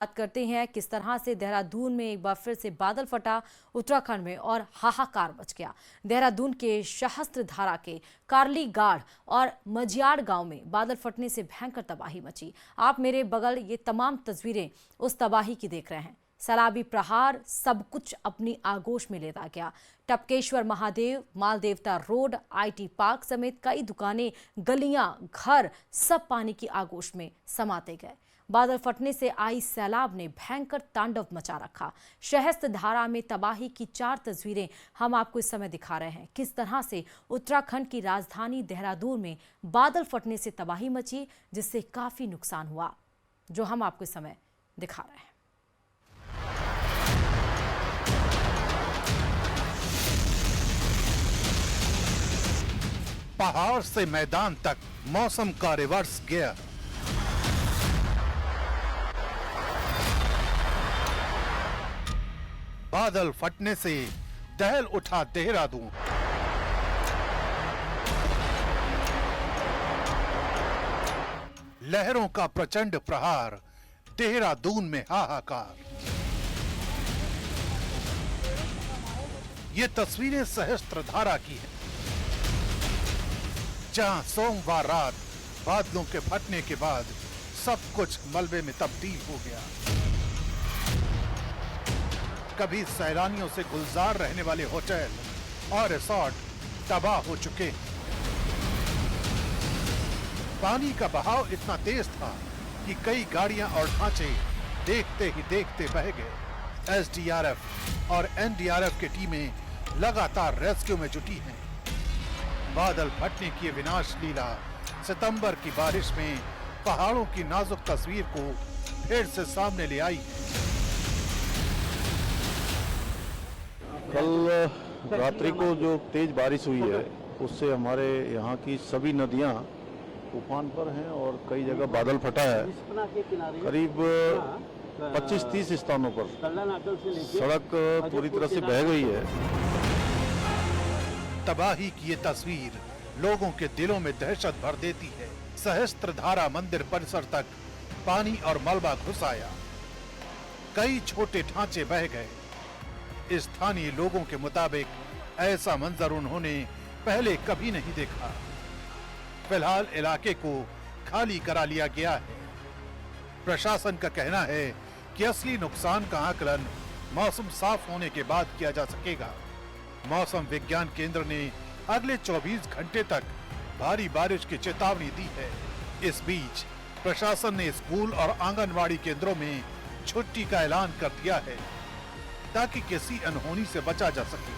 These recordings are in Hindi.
बात करते हैं किस तरह से देहरादून में एक बार फिर से बादल फटा उत्तराखंड में और हाहाकार मच गया। देहरादून के सहस्त्रधारा के कारलीगाड़ और मजियाड़ गांव में बादल फटने से भयंकर तबाही मची। आप मेरे बगल ये तमाम तस्वीरें उस तबाही की देख रहे हैं। सैलाबी प्रहार सब कुछ अपनी आगोश में लेता गया। Tapkeshwar Mahadev, Maldevta road, IT park समेत कई दुकानें, गलियां, घर सब पानी की आगोश में समाते गए। बादल फटने से आई सैलाब ने भयंकर तांडव मचा रखा। सहस्त्रधारा में तबाही की 4 तस्वीरें हम आपको इस समय दिखा रहे हैं। किस तरह से उत्तराखंड की राजधानी देहरादून में बादल फटने से तबाही मची, जिससे काफी नुकसान हुआ, जो हम आपको इस समय दिखा रहे हैं। पहाड़ से मैदान तक मौसम का रिवर्स गियर। बादल फटने से दहल उठा देहरादून। लहरों का प्रचंड प्रहार, देहरादून में हाहाकार। ये तस्वीरें सहस्त्रधारा की हैं, जहां सोमवार रात बादलों के फटने के बाद सब कुछ मलबे में तब्दील हो गया। कभी सैलानियों से गुलजार रहने वाले होटल और रिसोर्ट तबाह हो चुके हैं। पानी का बहाव इतना तेज था कि कई गाड़ियां और ढांचे देखते ही देखते बह गए। SDRF और NDRF की टीमें लगातार रेस्क्यू में जुटी हैं। बादल फटने की विनाश लीला सितंबर की बारिश में पहाड़ों की नाजुक तस्वीर को फिर से सामने ले आई है। कल रात्रि को जो तेज बारिश हुई है, उससे हमारे यहाँ की सभी नदियाँ उफान पर हैं और कई जगह बादल फटा है। करीब 25-30 स्थानों पर सड़क पूरी तरह से बह गई है। तबाही की ये तस्वीर लोगों के दिलों में दहशत भर देती है। सहस्त्रधारा मंदिर परिसर तक पानी और मलबा घुस आया। कई छोटे ढांचे बह गए। स्थानीय लोगों के मुताबिक ऐसा मंजर उन्होंने पहले कभी नहीं देखा। फिलहाल इलाके को खाली करा लिया गया है। प्रशासन का कहना है कि असली नुकसान का आकलन मौसम साफ होने के बाद किया जा सकेगा। मौसम विज्ञान केंद्र ने अगले 24 घंटे तक भारी बारिश की चेतावनी दी है। इस बीच प्रशासन ने स्कूल और आंगनवाड़ी केंद्रों में छुट्टी का ऐलान कर दिया है, ताकि किसी अनहोनी से बचा जा सके।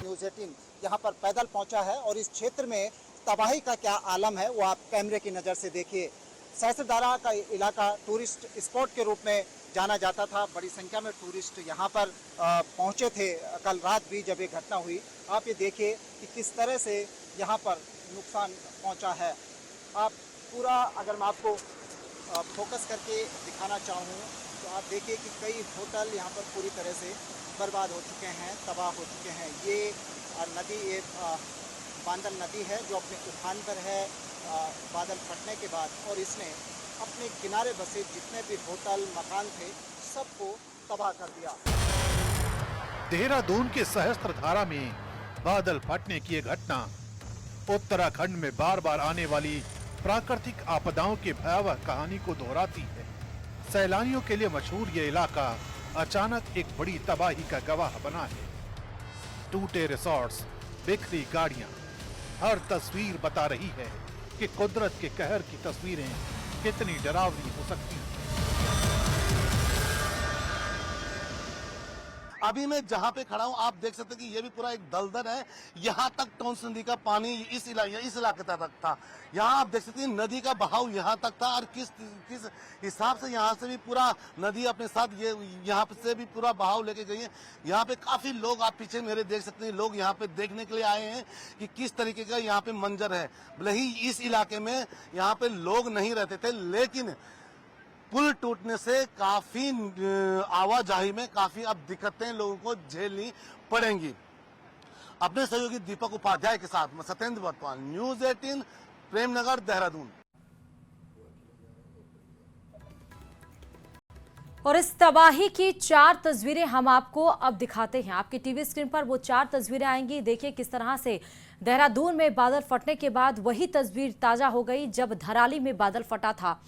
न्यूज़ 18 यहाँ पर पैदल पहुंचा है और इस क्षेत्र में तबाही का क्या आलम है वो आप कैमरे की नज़र से देखिए। सहस्त्रधारा का इलाका टूरिस्ट स्पॉट के रूप में जाना जाता था। बड़ी संख्या में टूरिस्ट यहाँ पर पहुँचे थे कल रात भी जब ये घटना हुई। आप ये देखिए कि किस तरह से यहाँ पर नुकसान पहुँचा है। आप पूरा अगर मैं आपको फोकस करके दिखाना चाहूँ तो आप देखिए कि कई होटल यहाँ पर पूरी तरह से बर्बाद हो चुके हैं, तबाह हो चुके हैं। ये नदी, ये बांदल नदी है जो अपने उफान पर है बादल फटने के बाद, और इसने अपने किनारे बसे जितने भी होटल मकान थे सबको तबाह कर दिया। देहरादून के सहस्त्रधारा में बादल फटने की ये घटना उत्तराखंड में बार बार आने वाली प्राकृतिक आपदाओं की भयावह कहानी को दोहराती है। सैलानियों के लिए मशहूर ये इलाका अचानक एक बड़ी तबाही का गवाह बना है। टूटे रिसोर्ट्स, बिखरी गाड़ियां, हर तस्वीर बता रही है कि कुदरत के कहर की तस्वीरें कितनी डरावनी हो सकती हैं। अभी मैं जहाँ पे खड़ा हूँ आप देख सकते हैं कि ये भी पूरा एक दलदल है। यहाँ तक टोंस नदी का पानी इस इलाके तक था। यहाँ आप देख सकते हैं नदी का बहाव यहाँ तक था, और किस हिसाब से यहाँ से भी पूरा नदी अपने साथ ये यहाँ से भी पूरा बहाव लेके गई है। यहाँ पे काफी लोग आप पीछे मेरे देख सकते हैं, लोग यहाँ पे देखने के लिए आए हैं कि किस तरीके का यहाँ पे मंजर है। भले ही इस इलाके में यहाँ पे लोग नहीं रहते थे, लेकिन पुल टूटने से काफी आवाजाही में काफी अब दिक्कतें लोगों को झेलनी पड़ेंगी। अपने सहयोगी दीपक उपाध्याय के साथ मैं सत्येंद्र वर्तमान, न्यूज़ 18, प्रेमनगर, देहरादून। और इस तबाही की 4 तस्वीरें हम आपको अब दिखाते हैं। आपकी टीवी स्क्रीन पर वो 4 तस्वीरें आएंगी। देखिए किस तरह से देहरादून में बादल फटने के बाद वही तस्वीर ताजा हो गई जब धराली में बादल फटा था।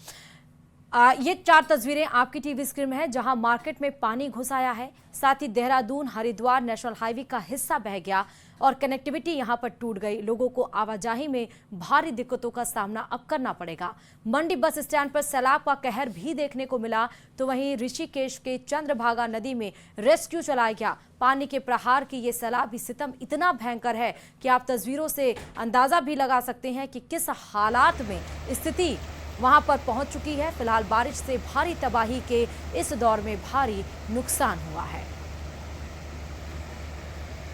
ये 4 तस्वीरें आपकी टीवी स्क्रीन में है, जहां मार्केट में पानी घुस आया है। साथ ही देहरादून हरिद्वार नेशनल हाईवे का हिस्सा बह गया और कनेक्टिविटी यहां पर टूट गई। लोगों को आवाजाही में भारी दिक्कतों का सामना अब करना पड़ेगा। मंडी बस स्टैंड पर सैलाब का कहर भी देखने को मिला, तो वहीं ऋषिकेश के चंद्रभागा नदी में रेस्क्यू चलाया गया। पानी के प्रहार की ये सैलाबी सितम इतना भयंकर है कि आप तस्वीरों से अंदाजा भी लगा सकते हैं कि किस हालात में स्थिति वहां पर पहुंच चुकी है। फिलहाल बारिश से भारी तबाही के इस दौर में भारी नुकसान हुआ है।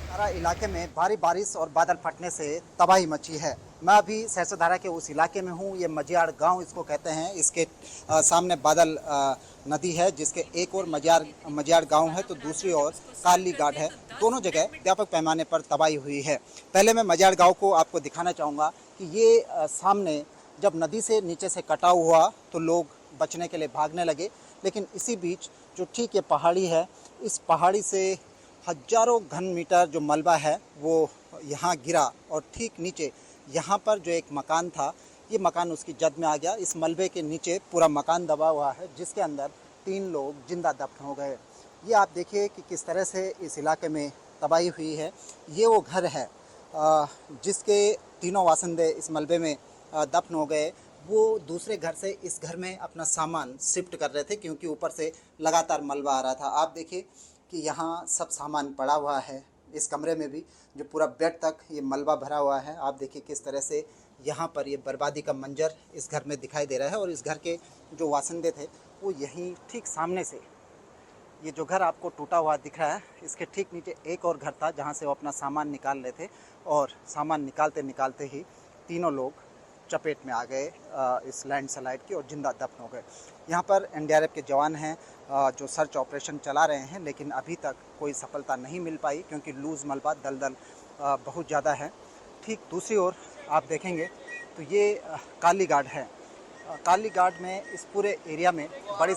हमारा इलाके में भारी बारिश और बादल फटने से तबाही मची है। मैं अभी सहस्त्रधारा के उस इलाके में हूँ। ये मजियाड़ गांव इसको कहते हैं। इसके सामने बादल नदी है, जिसके एक और मजियाड़ गांव है तो दूसरी ओर काली घाट है। दोनों जगह व्यापक पैमाने पर तबाही हुई है। पहले मैं मजियाड़ गांव को आपको दिखाना चाहूँगा कि ये सामने जब नदी से नीचे से कटाव हुआ तो लोग बचने के लिए भागने लगे, लेकिन इसी बीच जो ठीक ये पहाड़ी है, इस पहाड़ी से हजारों घन मीटर जो मलबा है वो यहाँ गिरा और ठीक नीचे यहाँ पर जो एक मकान था, ये मकान उसकी जद में आ गया। इस मलबे के नीचे पूरा मकान दबा हुआ है, जिसके अंदर 3 लोग जिंदा दफन हो गए। ये आप देखिए कि किस तरह से इस इलाके में तबाही हुई है। ये वो घर है जिसके तीनों वासिंदे इस मलबे में दफन हो गए। वो दूसरे घर से इस घर में अपना सामान शिफ्ट कर रहे थे, क्योंकि ऊपर से लगातार मलबा आ रहा था। आप देखिए कि यहाँ सब सामान पड़ा हुआ है। इस कमरे में भी जो पूरा बेड तक ये मलबा भरा हुआ है। आप देखिए किस तरह से यहाँ पर ये बर्बादी का मंजर इस घर में दिखाई दे रहा है। और इस घर के जो वासिंदे थे वो यहीं ठीक सामने से, ये जो घर आपको टूटा हुआ दिख रहा है, इसके ठीक नीचे एक और घर था जहाँ से वो अपना सामान निकाल रहे थे। और सामान निकालते निकालते ही तीनों लोग चपेट में आ गए इस लैंडस्लाइड की और जिंदा दफन हो गए। यहाँ पर एनडीआरएफ के जवान हैं जो सर्च ऑपरेशन चला रहे हैं, लेकिन अभी तक कोई सफलता नहीं मिल पाई, क्योंकि लूज़ मलबा दलदल बहुत ज़्यादा है। ठीक दूसरी ओर आप देखेंगे तो ये काली घाट है। काली घाट में इस पूरे एरिया में बड़ी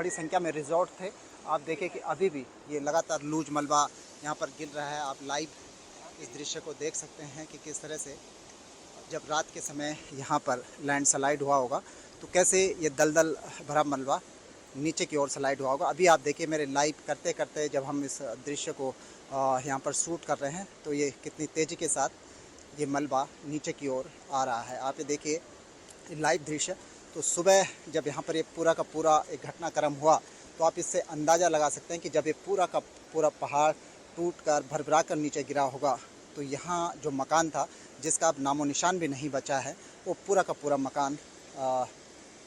संख्या में रिजॉर्ट थे। आप देखें कि अभी भी ये लगातार लूज मलबा यहाँ पर गिर रहा है। आप लाइव इस दृश्य को देख सकते हैं कि किस तरह से जब रात के समय यहाँ पर लैंडस्लाइड हुआ होगा तो कैसे ये दलदल भरा मलबा नीचे की ओर स्लाइड हुआ होगा। अभी आप देखिए मेरे लाइव करते करते जब हम इस दृश्य को यहाँ पर शूट कर रहे हैं तो ये कितनी तेज़ी के साथ ये मलबा नीचे की ओर आ रहा है। आप ये देखिए लाइव दृश्य। तो सुबह जब यहाँ पर ये पूरा का पूरा एक घटनाक्रम हुआ तो आप इससे अंदाज़ा लगा सकते हैं कि जब ये पूरा का पूरा पहाड़ टूट कर भरभरा कर नीचे गिरा होगा तो यहाँ जो मकान था, जिसका अब नामो निशान भी नहीं बचा है, वो पूरा का पूरा मकान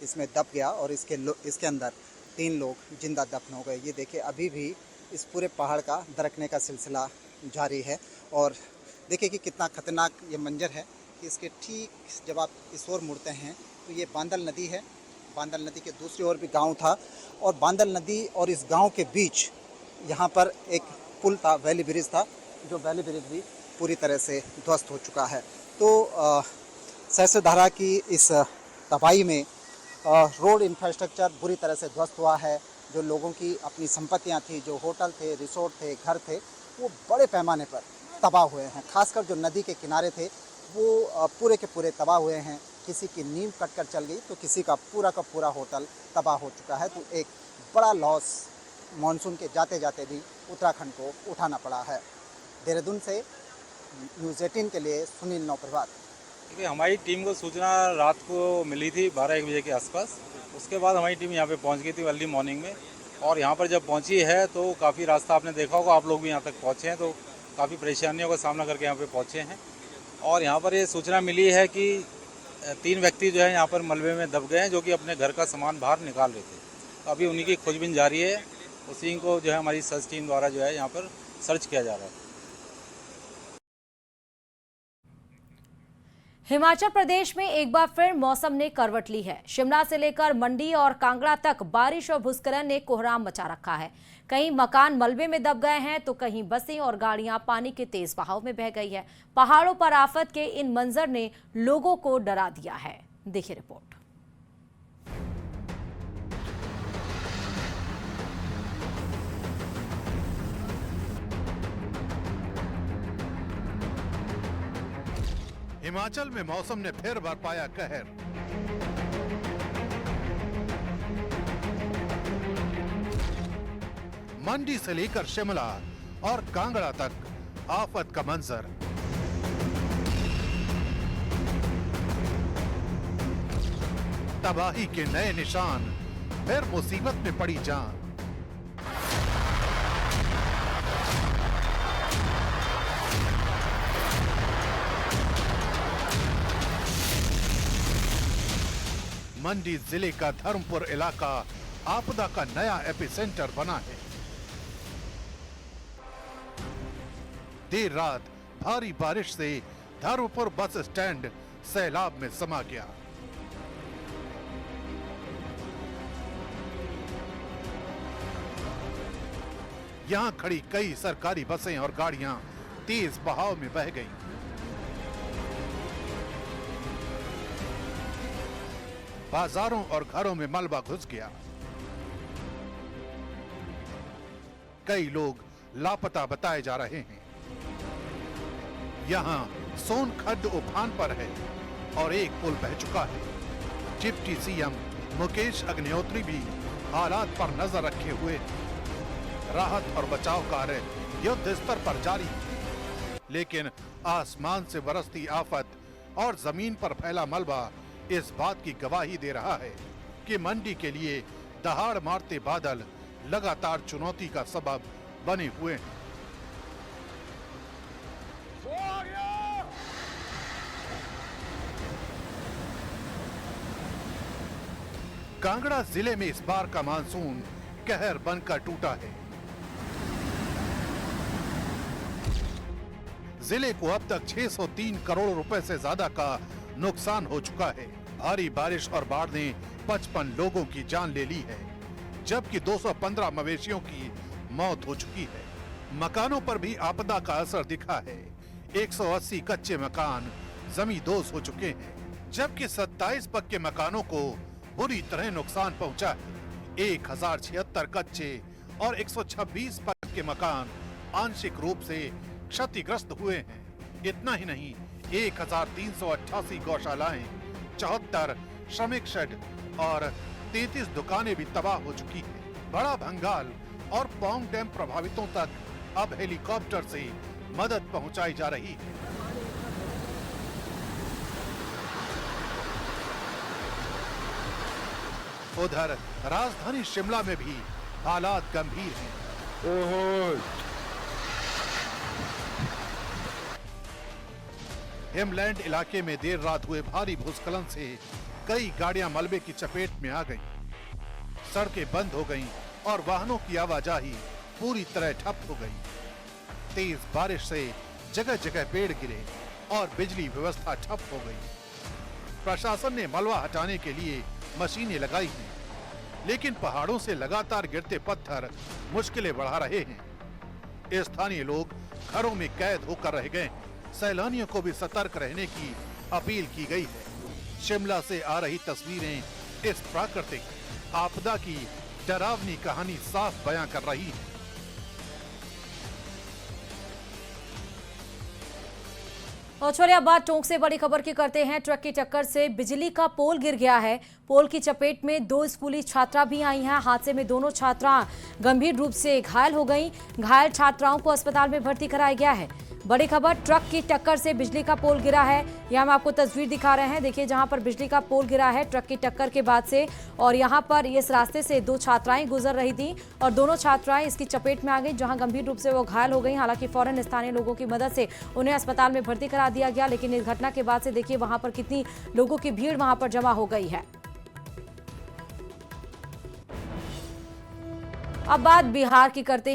इसमें दब गया और इसके अंदर 3 लोग जिंदा दफन हो गए। ये देखिए अभी भी इस पूरे पहाड़ का दरकने का सिलसिला जारी है। और देखिए कि कितना खतरनाक ये मंजर है कि इसके ठीक जब आप इस ओर मुड़ते हैं तो ये बांदल नदी है। बांदल नदी के दूसरी ओर भी गांव था और बांदल नदी और इस गांव के बीच यहाँ पर एक पुल था, वैली ब्रिज था, जो वैली ब्रिज भी पूरी तरह से ध्वस्त हो चुका है। तो सहस्त्रधारा की इस तबाही में रोड इंफ्रास्ट्रक्चर बुरी तरह से ध्वस्त हुआ है। जो लोगों की अपनी संपत्तियां थी, जो होटल थे, रिसोर्ट थे, घर थे, वो बड़े पैमाने पर तबाह हुए हैं। खासकर जो नदी के किनारे थे वो पूरे के पूरे तबाह हुए हैं। किसी की नींव कटकर चल गई तो किसी का पूरा होटल तबाह हो चुका है। तो एक बड़ा लॉस मानसून के जाते जाते भी उत्तराखंड को उठाना पड़ा है। देहरादून से न्यूज़ 18 के लिए सुनील नौप्रभात। देखिए हमारी टीम को सूचना रात को मिली थी 12-1 बजे के आसपास। उसके बाद हमारी टीम यहाँ पे पहुँच गई थी अर्ली मॉर्निंग में। और यहाँ पर जब पहुँची है तो काफ़ी रास्ता आपने देखा होगा, आप लोग भी यहाँ तक पहुँचे हैं तो काफ़ी परेशानियों का सामना करके यहाँ पे पहुँचे हैं। और यहाँ पर ये सूचना मिली है कि 3 व्यक्ति जो है यहाँ पर मलबे में दब गए हैं, जो कि अपने घर का सामान बाहर निकाल रहे थे। तो अभी उन्हीं की खोजबीन जारी है। उसी को जो है हमारी सर्च टीम द्वारा जो है यहाँ पर सर्च किया जा रहा है। हिमाचल प्रदेश में एक बार फिर मौसम ने करवट ली है। शिमला से लेकर मंडी और कांगड़ा तक बारिश और भूस्खलन ने कोहराम मचा रखा है। कहीं मकान मलबे में दब गए हैं तो कहीं बसें और गाड़ियां पानी के तेज बहाव में बह गई है। पहाड़ों पर आफत के इन मंजर ने लोगों को डरा दिया है। देखिए रिपोर्ट। हिमाचल में मौसम ने फिर बरपाया कहर। मंडी से लेकर शिमला और कांगड़ा तक आफत का मंजर। तबाही के नए निशान, फिर मुसीबत में पड़ी जान। मंडी जिले का धर्मपुर इलाका आपदा का नया एपिसेंटर बना है। देर रात भारी बारिश से धर्मपुर बस स्टैंड सैलाब में समा गया। यहां खड़ी कई सरकारी बसें और गाड़ियां तेज बहाव में बह गईं। बाजारों और घरों में मलबा घुस गया। कई लोग लापता बताए जा रहे हैं। यहां सोनखड्ड उफान पर है और एक पुल बह चुका है। डिप्टी सीएम मुकेश अग्निहोत्री भी हालात पर नजर रखे हुए हैं। राहत और बचाव कार्य युद्ध स्तर पर जारी है, लेकिन आसमान से बरसती आफत और जमीन पर फैला मलबा इस बात की गवाही दे रहा है कि मंडी के लिए दहाड़ मारते बादल लगातार चुनौती का सबब बने हुए हैं। कांगड़ा जिले में इस बार का मानसून कहर बनकर टूटा है। जिले को अब तक 603 करोड़ रुपए से ज्यादा का नुकसान हो चुका है। भारी बारिश और बाढ़ ने 55 लोगों की जान ले ली है, जबकि 215 मवेशियों की मौत हो चुकी है। मकानों पर भी आपदा का असर दिखा है। 180 कच्चे मकान जमींदोज हो चुके हैं, जबकि 27 पक्के मकानों को बुरी तरह नुकसान पहुंचा है। 1076 कच्चे और 126 पक्के मकान आंशिक रूप से क्षतिग्रस्त हुए हैं। इतना ही नहीं, 1388 गौशालाएं, 74 श्रमिक शेड और 33 दुकानें भी तबाह हो चुकी हैं। बड़ा भंगाल और पौंग डैम प्रभावितों तक अब हेलीकॉप्टर से मदद पहुंचाई जा रही है। उधर राजधानी शिमला में भी हालात गंभीर हैं। हिमलैंड इलाके में देर रात हुए भारी भूस्खलन से कई गाड़ियां मलबे की चपेट में आ गईं। सड़कें बंद हो गईं और वाहनों की आवाजाही पूरी तरह ठप हो गई। तेज बारिश से जगह जगह पेड़ गिरे और बिजली व्यवस्था ठप हो गई। प्रशासन ने मलबा हटाने के लिए मशीनें लगाई हैं, लेकिन पहाड़ों से लगातार गिरते पत्थर मुश्किलें बढ़ा रहे हैं। स्थानीय लोग घरों में कैद होकर रह गए हैं। सैलानियों को भी सतर्क रहने की अपील की गई है। शिमला से आ रही तस्वीरें इस प्राकृतिक आपदा की डरावनी कहानी साफ बयां कर रही है। और चलिए अब बात टोंक से बड़ी खबर की करते हैं। ट्रक की टक्कर से बिजली का पोल गिर गया है। पोल की चपेट में 2 स्कूली छात्रा भी आई हैं। हादसे में दोनों छात्रा गंभीर रूप से घायल हो गईं। घायल छात्राओं को अस्पताल में भर्ती कराया गया है। बड़ी खबर, ट्रक की टक्कर से बिजली का पोल गिरा है। यहाँ हम आपको तस्वीर दिखा रहे हैं। देखिए जहाँ पर बिजली का पोल गिरा है ट्रक की टक्कर के बाद से, और यहाँ पर इस रास्ते से 2 छात्राएं गुजर रही थी और दोनों छात्राएं इसकी चपेट में आ गई, जहाँ गंभीर रूप से वो घायल हो गई। हालांकि फौरन स्थानीय लोगों की मदद से उन्हें अस्पताल में भर्ती करा दिया गया, लेकिन इस घटना के बाद से देखिए वहां पर कितनी लोगों की भीड़ वहां पर जमा हो गई है। अब बात बिहार की करते हैं।